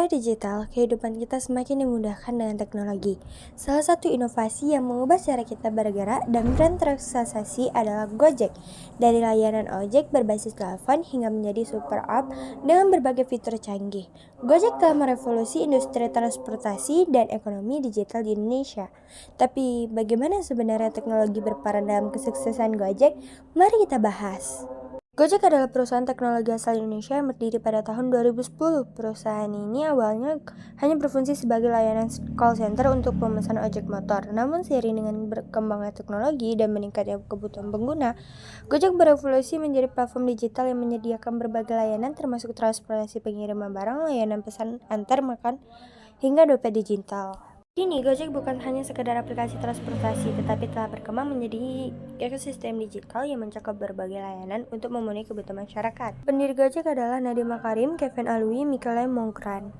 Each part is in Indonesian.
era digital, kehidupan kita semakin dimudahkan dengan teknologi. Salah satu inovasi yang mengubah cara kita bergerak dan bertransaksi adalah Gojek. Dari layanan ojek berbasis telepon hingga menjadi super app dengan berbagai fitur canggih. Gojek telah merevolusi industri transportasi dan ekonomi digital di Indonesia. Tapi bagaimana sebenarnya teknologi berperan dalam kesuksesan Gojek? Mari kita bahas. Gojek adalah perusahaan teknologi asal Indonesia yang berdiri pada tahun 2010. Perusahaan ini awalnya hanya berfungsi sebagai layanan call center untuk pemesan ojek motor. Namun seiring dengan berkembangnya teknologi dan meningkatnya kebutuhan pengguna, Gojek berevolusi menjadi platform digital yang menyediakan berbagai layanan termasuk transportasi pengiriman barang, layanan pesan antar makan, hingga dompet digital. Kini Gojek bukan hanya sekedar aplikasi transportasi, tetapi telah berkembang menjadi ekosistem digital yang mencakup berbagai layanan untuk memenuhi kebutuhan masyarakat. Pendiri Gojek adalah Nadiem Makarim, Kevin Alwi, Michael Mongkran.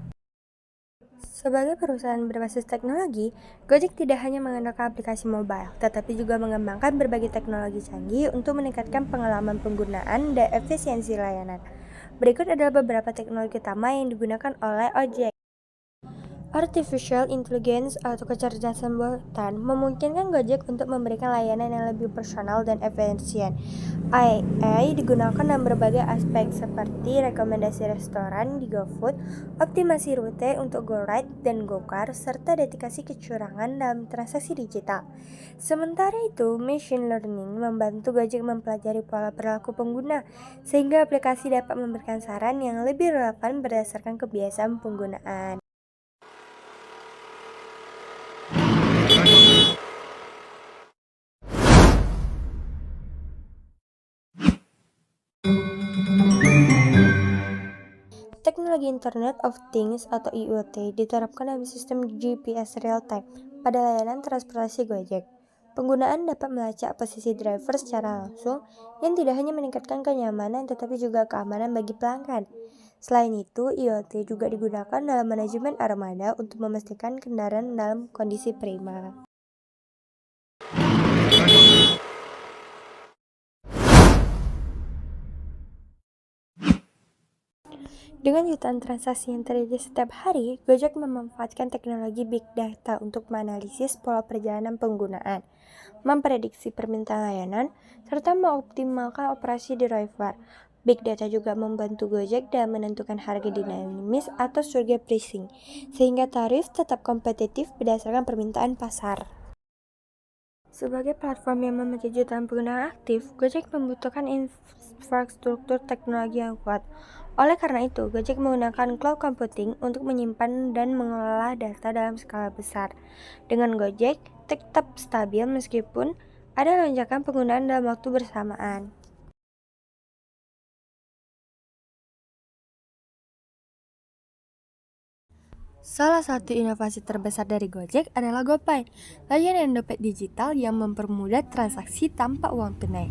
Sebagai perusahaan berbasis teknologi, Gojek tidak hanya mengandalkan aplikasi mobile, tetapi juga mengembangkan berbagai teknologi canggih untuk meningkatkan pengalaman penggunaan dan efisiensi layanan. Berikut adalah beberapa teknologi utama yang digunakan oleh Ojek. Artificial Intelligence atau kecerdasan buatan memungkinkan Gojek untuk memberikan layanan yang lebih personal dan efisien. AI digunakan dalam berbagai aspek seperti rekomendasi restoran di GoFood, optimasi rute untuk GoRide dan GoCar, serta deteksi kecurangan dalam transaksi digital. Sementara itu, machine learning membantu Gojek mempelajari pola perilaku pengguna, sehingga aplikasi dapat memberikan saran yang lebih relevan berdasarkan kebiasaan penggunaan. Teknologi Internet of Things atau IoT diterapkan dalam sistem GPS real-time pada layanan transportasi Gojek. Penggunaan dapat melacak posisi driver secara langsung yang tidak hanya meningkatkan kenyamanan tetapi juga keamanan bagi pelanggan. Selain itu, IoT juga digunakan dalam manajemen armada untuk memastikan kendaraan dalam kondisi prima. Dengan jutaan transaksi yang terjadi setiap hari, Gojek memanfaatkan teknologi Big Data untuk menganalisis pola perjalanan penggunaan, memprediksi permintaan layanan, serta mengoptimalkan operasi driver. Big Data juga membantu Gojek dalam menentukan harga dinamis atau surge pricing, sehingga tarif tetap kompetitif berdasarkan permintaan pasar. Sebagai platform yang memiliki jutaan pengguna aktif, Gojek membutuhkan infrastruktur teknologi yang kuat. Oleh karena itu, Gojek menggunakan cloud computing untuk menyimpan dan mengelola data dalam skala besar. Dengan Gojek, tetap stabil meskipun ada lonjakan penggunaan dalam waktu bersamaan. Salah satu inovasi terbesar dari Gojek adalah GoPay, layanan dompet digital yang mempermudah transaksi tanpa uang tunai.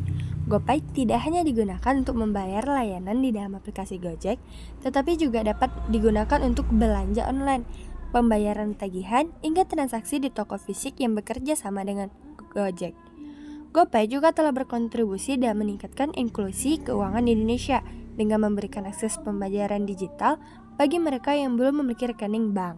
GoPay tidak hanya digunakan untuk membayar layanan di dalam aplikasi Gojek, tetapi juga dapat digunakan untuk belanja online, pembayaran tagihan, hingga transaksi di toko fisik yang bekerja sama dengan Gojek. GoPay juga telah berkontribusi dalam meningkatkan inklusi keuangan di Indonesia dengan memberikan akses pembayaran digital bagi mereka yang belum memiliki rekening bank.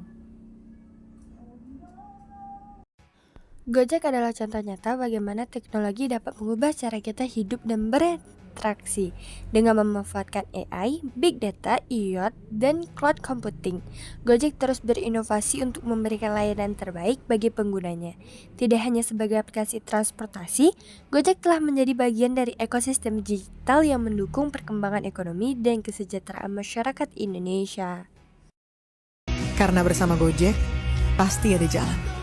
Gojek adalah contoh nyata bagaimana teknologi dapat mengubah cara kita hidup dan berinteraksi dengan memanfaatkan AI, Big Data, IoT, dan Cloud Computing. Gojek terus berinovasi untuk memberikan layanan terbaik bagi penggunanya. Tidak hanya sebagai aplikasi transportasi, Gojek telah menjadi bagian dari ekosistem digital yang mendukung perkembangan ekonomi dan kesejahteraan masyarakat Indonesia. Karena bersama Gojek, pasti ada jalan.